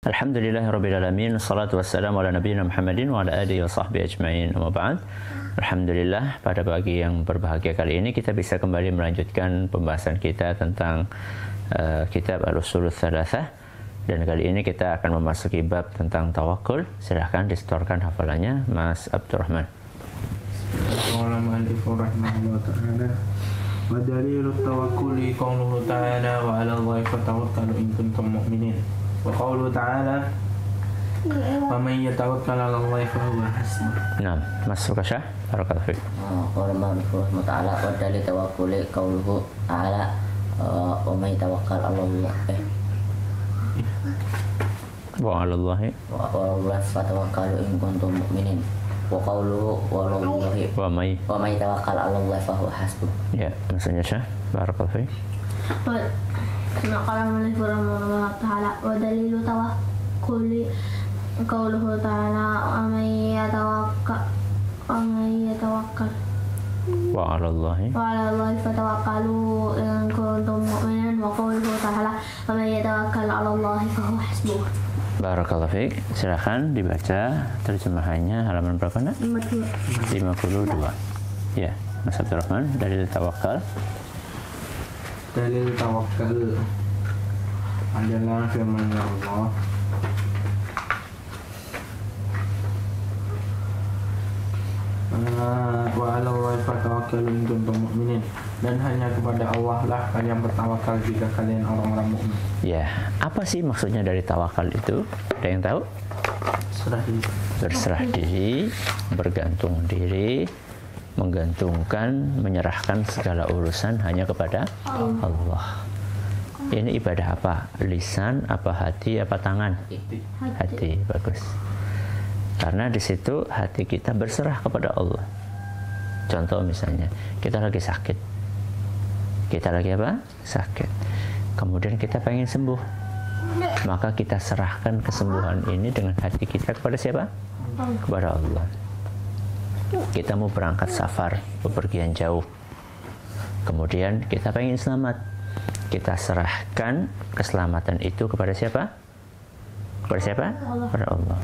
Alhamdulillahirabbil alamin, wassalatu wassalamu ala nabiyina Muhammadin wa ala alihi wa sahbihi ajma'in. Amma ba'd. Alhamdulillah, pada pagi yang berbahagia kali ini kita bisa kembali melanjutkan pembahasan kita tentang kitab Al-Ushul Tsalatsah, dan kali ini kita akan memasuki bab tentang tawakul. Silahkan disetorkan hafalannya Mas Abdurrahman. Bismillahirrahmanirrahim. Wa dalilut tawakkuli qauluhu ta'ala wa 'ala Allahi fatawakkalu in kuntum mu'minin. Wa qauluhu ta'ala wa man yatawakkal 'ala Allahi fa huwa hasbuh. Nah, Mas Sukasha, barakallahu fiik. Qala Allahu ta'ala wa dalilut tawakkuli qauluhu ta'ala wa man yatawakkal 'ala Allahi Wa 'ala Allahi wa 'ala Allahi fatawakkalu in kuntum mu'minin. Wa qauluhu wa 'ala Allahi wa may. wa man yatawakkal 'ala Allahi fa huwa hasbuh. Ya, maksudnya Syah, barakallahu fiik. قال المؤلف رحمه الله تعالى ودليل توكل قوله تعالى ومن يتوكل Wa 'ala Allahi وعلى الله فتوكلوا إن كنتم مؤمنين وقوله تعالى ومن يتوكل على الله فهو حسبه. Barakallahu fiik. Silakan dibaca terjemahannya, halaman berapa nak? 52. Ya, Mas Abdurrahman, dari tawakal. Dalil tawakkal adalah firman Allah wa 'ala Allahi fatawakkalu in kuntum mu'minin, dan hanya kepada Allah lah kalian bertawakal jika kalian orang-orang mukmin. Ya, apa sih maksudnya dari tawakal itu? Ada yang tahu? Berserah diri, bergantung diri, menggantungkan, menyerahkan segala urusan hanya kepada Allah. Ini ibadah apa? Lisan, apa hati, apa tangan? Hati, bagus. Karena di situ hati kita berserah kepada Allah. Contoh misalnya, kita lagi sakit. Kita lagi apa? Sakit. Kemudian kita pengen sembuh. Maka kita serahkan kesembuhan ini dengan hati kita kepada siapa? Kepada Allah. Kita mau berangkat safar, bepergian jauh. Kemudian kita pengen selamat. Kita serahkan keselamatan itu kepada siapa? Kepada siapa? Kepada Allah.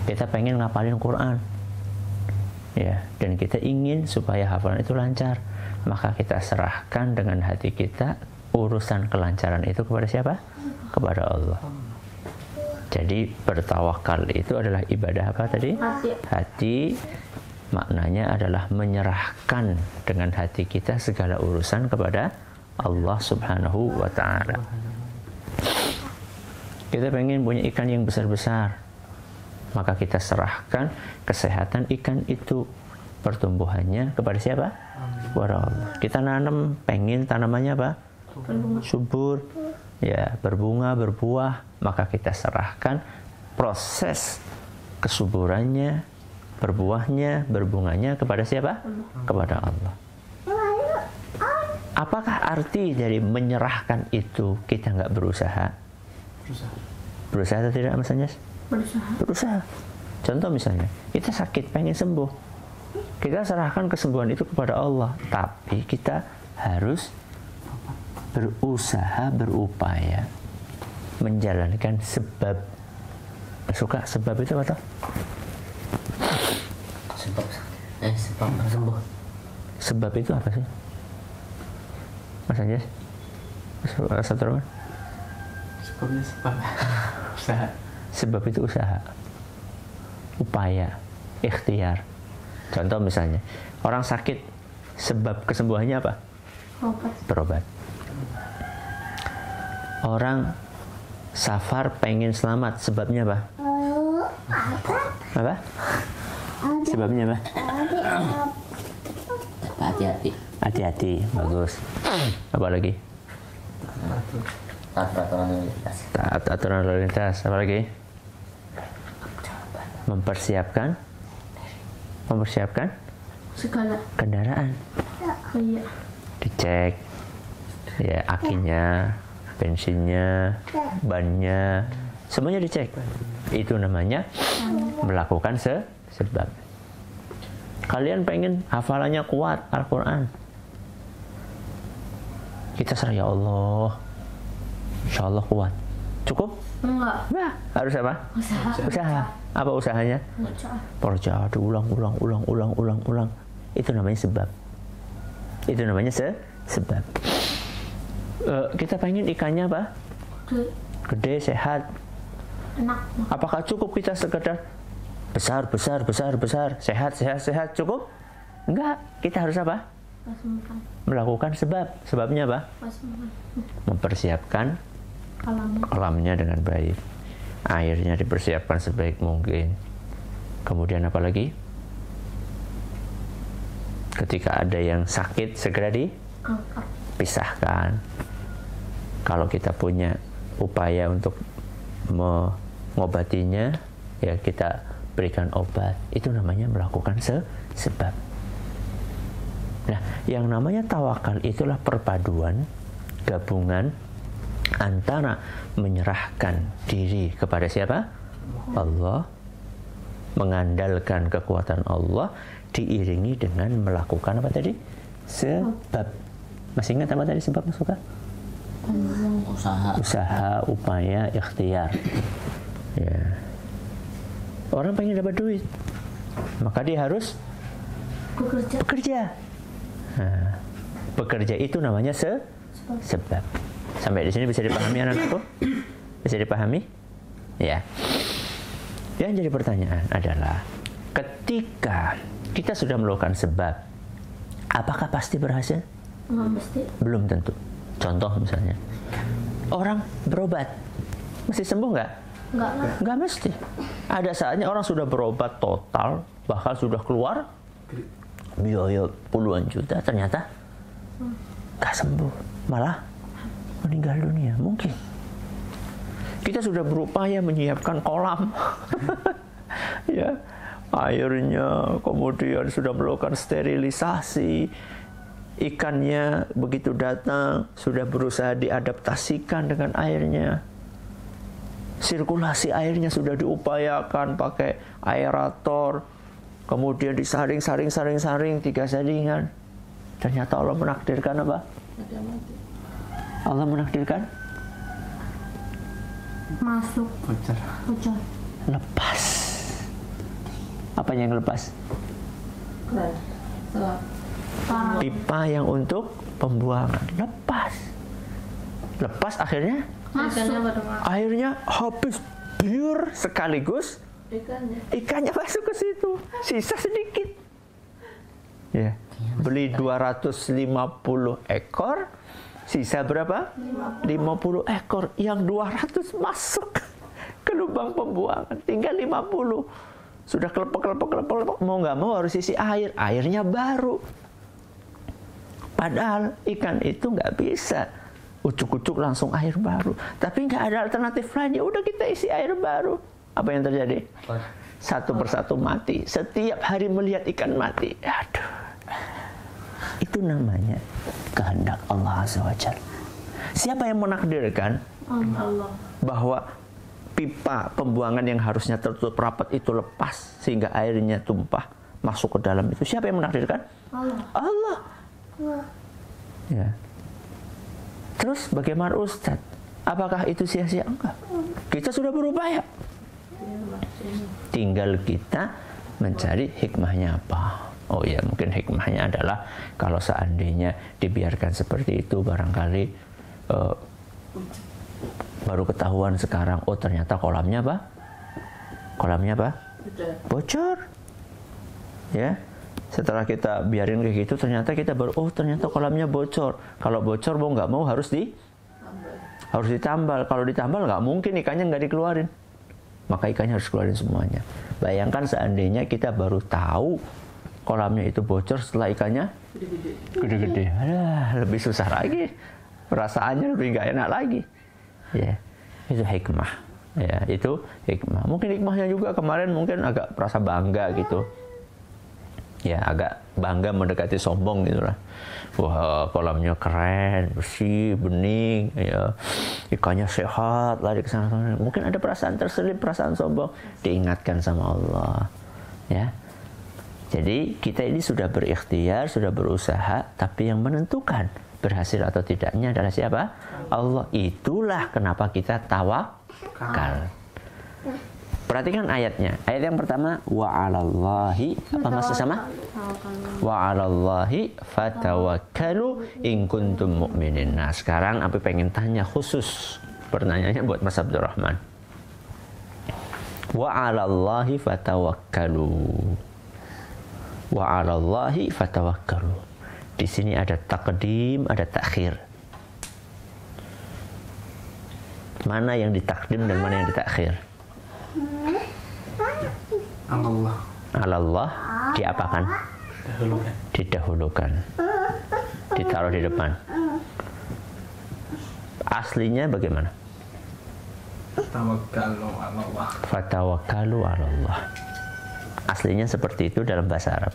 Kita pengen ngapalin Quran. Ya, dan kita ingin supaya hafalan itu lancar. Maka kita serahkan dengan hati kita urusan kelancaran itu kepada siapa? Kepada Allah. Jadi bertawakal itu adalah ibadah apa tadi? Hati. Maknanya adalah menyerahkan dengan hati kita segala urusan kepada Allah Subhanahu wa ta'ala. Kita pengen punya ikan yang besar-besar, maka kita serahkan kesehatan ikan itu, pertumbuhannya kepada siapa? Kepada Allah. Kita nanam, pengen tanamannya apa? Subur, ya, berbunga, berbuah, maka kita serahkan proses kesuburannya, berbuahnya, berbunganya kepada siapa? Kepada Allah. Apakah arti dari menyerahkan itu kita nggak berusaha? Berusaha atau tidak, Mas Anjas? Berusaha. Contoh misalnya, kita sakit, pengen sembuh. Kita serahkan kesembuhan itu kepada Allah. Tapi kita harus berusaha, berupaya menjalankan sebab. Suka sebab itu apa? Sebab sembuh. Sebab itu apa sih? Mas Anjas? Mas Abdurrahman? Sebabnya sebab usaha. Sebab itu usaha, upaya, ikhtiar. Contoh misalnya, orang sakit, sebab kesembuhannya apa? Berobat. Orang safar pengen selamat, sebabnya apa? Apa? Sebabnya apa? Hati-hati. Hati-hati, bagus. Apa lagi? Taat peraturan lalu lintas. Taat aturan lalu lintas. Apa lagi? Mempersiapkan Segala kendaraan. iya. Dicek, ya, akinya, bensinnya, bannya, semuanya dicek. Itu namanya melakukan sebab. Kalian pengen hafalannya kuat Al-Quran, kita serah, ya Allah, insya Allah kuat. Cukup? Enggak. Nah, harus apa? Usaha. Apa usahanya? Percaya, ulang. Itu namanya sebab. Itu namanya sebab. Kita pengen ikannya apa? Gede, sehat. Enak. Apakah cukup kita sekedar besar, sehat, cukup? Enggak, kita harus apa? Melakukan sebab. Sebabnya apa? Mempersiapkan kolamnya dengan baik. Airnya dipersiapkan sebaik mungkin. Kemudian apa lagi? Ketika ada yang sakit, segera dipisahkan. Kalau kita punya upaya untuk mengobatinya, ya kita berikan obat. Itu namanya melakukan sebab. Nah, yang namanya tawakal itulah perpaduan, gabungan antara menyerahkan diri kepada siapa? Allah, mengandalkan kekuatan Allah, diiringi dengan melakukan apa tadi? Sebab. Masih ingat apa tadi sebab masukkan? Usaha, upaya, ikhtiar. Ya. Orang pengen dapat duit, maka dia harus bekerja. Nah, bekerja itu namanya sebab. Sampai di sini bisa dipahami anak-anakku? Bisa dipahami? Ya. Yang jadi pertanyaan adalah, ketika kita sudah melakukan sebab, apakah pasti berhasil? Belum tentu. Contoh misalnya, orang berobat, mesti sembuh nggak? Nggak mesti. Ada saatnya orang sudah berobat total, bahkan sudah keluar biaya puluhan juta, ternyata nggak sembuh, malah meninggal dunia. Mungkin kita sudah berupaya menyiapkan kolam, ya, airnya, kemudian sudah melakukan sterilisasi, ikannya begitu datang sudah berusaha diadaptasikan dengan airnya, sirkulasi airnya sudah diupayakan pakai aerator, kemudian disaring 3 saringan. Ternyata Allah menakdirkan apa? Allah menakdirkan masuk bocor. Lepas. Apa yang lepas? Pipa yang untuk pembuangan. Lepas akhirnya airnya habis biur sekaligus ikannya masuk ke situ, sisa sedikit. Ya, beli 250 ekor, sisa berapa? 50 ekor. Yang 200 masuk ke lubang pembuangan, tinggal 50. Sudah kelepek, mau nggak mau harus isi air, airnya baru. Padahal ikan itu nggak bisa ucuk-ucuk langsung air baru, tapi nggak ada alternatif lain. Ya udah kita isi air baru. Apa yang terjadi? Satu persatu mati. Setiap hari melihat ikan mati. Aduh. Itu namanya kehendak Allah Azza wa Jalla. Siapa yang menakdirkan Allah bahwa pipa pembuangan yang harusnya tertutup rapat itu lepas sehingga airnya tumpah masuk ke dalam itu? Siapa yang menakdirkan? Allah. Ya. Terus bagaimana Ustaz? Apakah itu sia-sia? Enggak. Kita sudah berupaya. Tinggal kita mencari hikmahnya apa. Oh ya, mungkin hikmahnya adalah kalau seandainya dibiarkan seperti itu, barangkali baru ketahuan sekarang, oh ternyata kolamnya apa? Bocor. Ya. Setelah kita biarin kayak gitu, ternyata kita baru, oh ternyata kolamnya bocor. Kalau bocor mau nggak mau harus ditambal. Kalau ditambal nggak mungkin ikannya nggak dikeluarin. Maka ikannya harus keluarin semuanya. Bayangkan seandainya kita baru tahu kolamnya itu bocor setelah ikannya gede-gede. Lebih susah lagi. Perasaannya lebih nggak enak lagi. Ya, itu hikmah. Ya, itu hikmah. Mungkin hikmahnya juga kemarin mungkin agak merasa bangga gitu. Ya, agak bangga mendekati sombong gitu lah. Wah, kolamnya keren, bersih, bening, ya. Ikannya sehat, lari ke sana. Mungkin ada perasaan terselip, perasaan sombong. Diingatkan sama Allah. Ya. Jadi, kita ini sudah berikhtiar, sudah berusaha, tapi yang menentukan berhasil atau tidaknya adalah siapa? Allah. Itulah kenapa kita tawakal. Perhatikan ayatnya. Ayat yang pertama, wa 'alallahi, apa maksud sama? Wa 'alallahi fatawakkalu in kuntum mu'minin. Nah, sekarang Abi pengen tanya khusus. Pertanyaannya buat Mas Abdurrahman. Wa 'alallahi fatawakkalu. Wa 'alallahi fatawakkalu. Di sini ada takdim, ada takhir. Mana yang ditakdim dan mana yang ditakhir? Allah. Allah diapakan? Didahulukan. Ditaruh di depan. Aslinya bagaimana? Tawakkalu 'ala Allah. Fatawakkalu 'ala Allah. Aslinya seperti itu dalam bahasa Arab.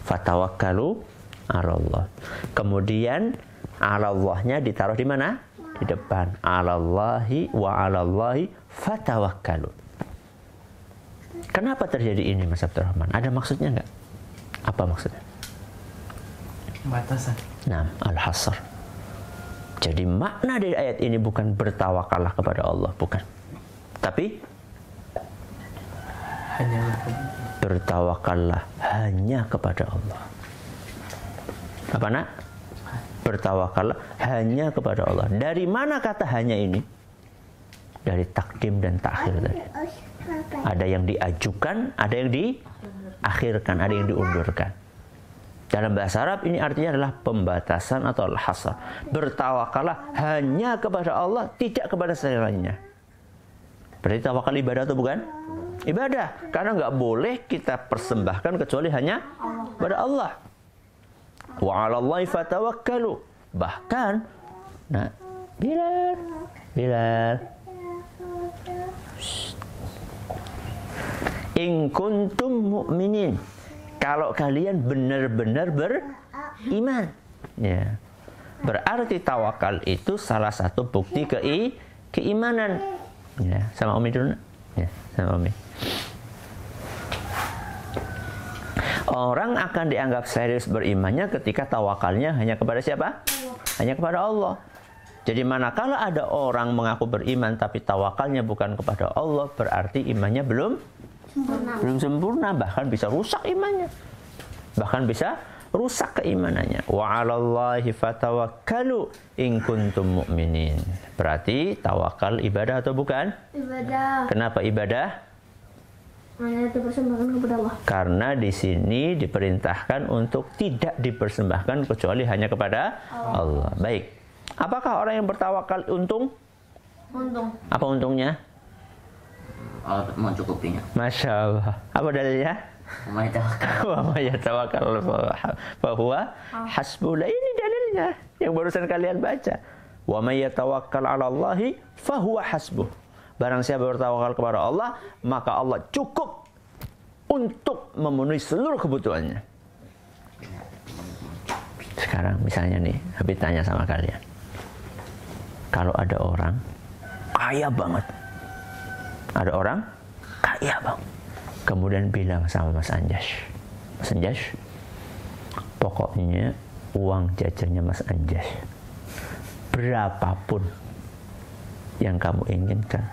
Fatawakkalu 'ala Allah. Kemudian 'ala Allahnya ditaruh di mana? Di depan. 'Alallahi wa 'alallahi fatawakkalu. Kenapa terjadi ini, Mas Abdurrahman? Ada maksudnya enggak? Apa maksudnya? Batasan. Nah, al-hasr. Jadi makna dari ayat ini bukan bertawakallah kepada Allah, bukan. Tapi Hanya bertawakallah hanya kepada Allah. Apa nak? Bertawakallah hanya kepada Allah. Dari mana kata hanya ini? Dari takdim dan takhir tadi. Ada yang diajukan, ada yang diakhirkan, ada yang diundurkan. Dalam bahasa Arab ini artinya adalah pembatasan atau al-hasr. Bertawakallah hanya kepada Allah, tidak kepada selainnya. Berarti tawakal ibadah atau bukan? Ibadah. Karena nggak boleh kita persembahkan kecuali hanya kepada Allah. Wa 'alallahi fatawakkalu. Bahkan, nah, Bilal. In kuntum mu'minin. Kalau kalian benar-benar beriman. Ya. Berarti tawakal itu salah satu bukti keimanan. Ya, sama Umi dulu. Ya, sama Umi. Orang akan dianggap serius berimannya ketika tawakalnya hanya kepada siapa? Hanya kepada Allah. Jadi manakala ada orang mengaku beriman tapi tawakalnya bukan kepada Allah, berarti imannya belum sempurna, bahkan bisa rusak imannya. Bahkan bisa rusak keimanannya. Wa 'alallahi fatawakkalu in kuntum mu'minin. Berarti tawakal ibadah atau bukan? Ibadah. Kenapa ibadah? Hanya dipersembahkan kepada Allah. Karena di sini diperintahkan untuk tidak dipersembahkan kecuali hanya kepada Allah. Baik. Apakah orang yang bertawakal untung? Untung. Apa untungnya? Allah mencukupinya. Masya Allah. Apa dalilnya? Wa Wa yatawakkal fahuwa hasbuh. Ini dalilnya yang barusan kalian baca. Wa may yatawakkal 'ala Allahi fahuwa hasbuh. Barang siapa bertawakal kepada Allah, maka Allah cukup untuk memenuhi seluruh kebutuhannya. Sekarang misalnya nih, Habib tanya sama kalian. Kalau ada orang kaya banget. Ada orang kaya banget. Kemudian bilang sama Mas Anjas. Mas Anjas, pokoknya uang jajannya Mas Anjas berapapun yang kamu inginkan,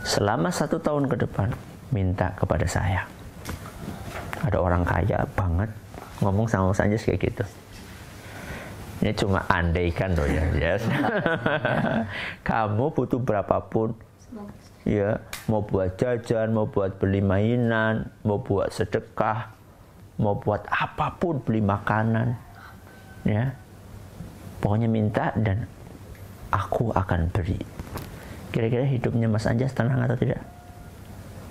selama 1 tahun ke depan, minta kepada saya. Ada orang kaya banget ngomong sama Mas Anjas kayak gitu. Ini cuma andaikan loh ya. Yes. Kamu butuh berapapun, ya, mau buat jajan, mau buat beli mainan, mau buat sedekah, mau buat apapun, beli makanan, ya, pokoknya minta dan aku akan beri. Kira-kira hidupnya Mas Anjas tenang atau tidak?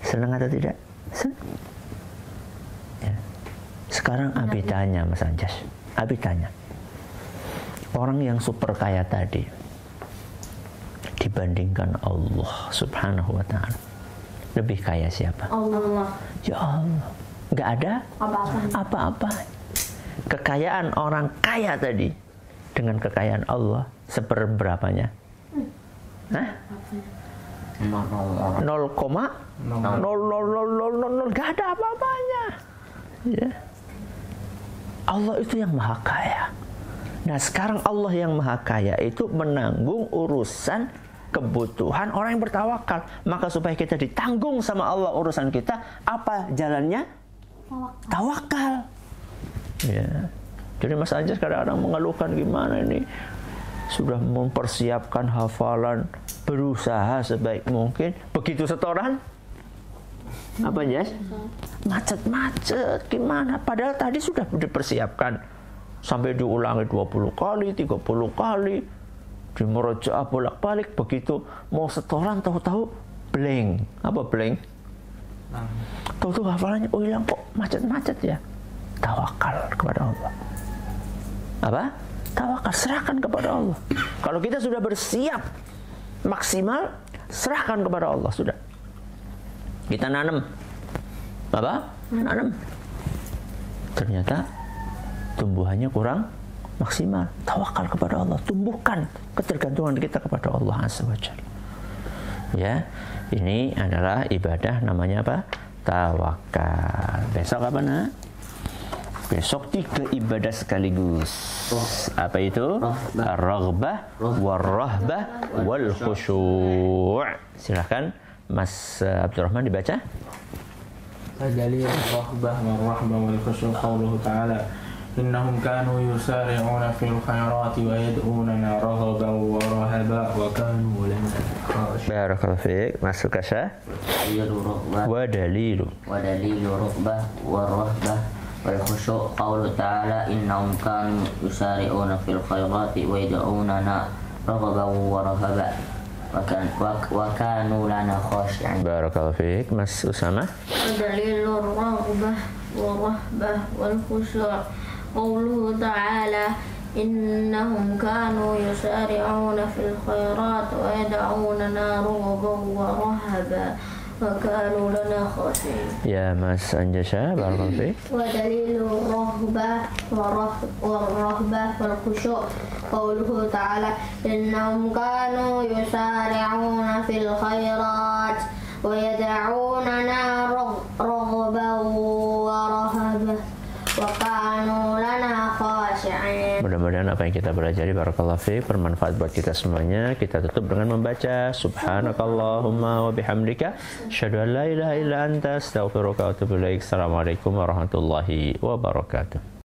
Senang atau tidak? Senang. Ya. Sekarang Abi tanya Mas Anjas, Abi tanya, orang yang super kaya tadi dibandingkan Allah Subhanahu wa ta'ala, lebih kaya siapa? Allah. Ya Allah, nggak ada apa-apa. Kekayaan orang kaya tadi dengan kekayaan Allah seperberapanya? Hah? 0,000000, nggak ada apa-apanya. Ya. Allah itu yang maha kaya. Nah sekarang Allah yang maha kaya itu menanggung urusan kebutuhan orang yang bertawakal. Maka supaya kita ditanggung sama Allah urusan kita, apa jalannya? Tawakal. Ya. Jadi Mas Anjas kadang-kadang mengeluhkan gimana ini, sudah mempersiapkan hafalan, berusaha sebaik mungkin, begitu setoran apa Anjas? Macet-macet gimana? Padahal tadi sudah dipersiapkan sampai diulangi 20 kali, 30 kali, di murojaah bolak-balik. Begitu mau setoran tahu-tahu blank. Apa blank? Tahu-tahu hafalannya hilang, kok macet-macet ya. Tawakal kepada Allah. Apa? Tawakal, serahkan kepada Allah. Kalau kita sudah bersiap maksimal, serahkan kepada Allah sudah. Kita nanam apa? Nanam. Ternyata tumbuhannya kurang maksimal. Tawakal kepada Allah, tumbuhkan ketergantungan kita kepada Allah Azza wa Jalla. Ya, ini adalah ibadah namanya apa? Tawakal. Besok apa nak? Besok 3 ibadah sekaligus. Apa itu? Ar-raghbah, war-rahbah, wal-khusyu'. Silakan Mas Abdurrahman dibaca. Dalil ar-raghbah war-rahbah wal-khusyu' qauluhu ta'ala innahum kanu yusari'una fil khairati wa yad'unana raghaban wa rahaban wa kanu lana khashi'in. Barakallahu fiik. Masuk Kasya. Wa dalilu raghbah war-rahbah wal-khusyu' qauluhu ta'ala innahum kanu yusari'una fil khairati wa yad'unana raghaban wa rahaban wa kanu lana khashi'in. Barakallahu fiik. Mas Usama. Dalilur raghbah wa rahbah wal khusyu' qauluhu ta'ala innahum kanu yusari'una fil khairat wa yad'unana raghaban wa rahaban wa kanu lana khashi'in. Ya Mas Anjasya. Barakallahu fiik. Wa dalilur raghbah wa rahbah wal khusyu' qauluhu ta'ala innahum kanu yusari'una fil khairat wa yad'unana raghaban wa rahaban wa kanu lana khashi'in. Mudah-mudahan apa yang kita pelajari barakallahu fiik bermanfaat buat kita semuanya. Kita tutup dengan membaca subhanakallahumma wa bihamdika asyhadu an la ilaha illa anta astaghfiruka wa atubu ilaik. Assalamualaikum warahmatullahi wabarakatuh.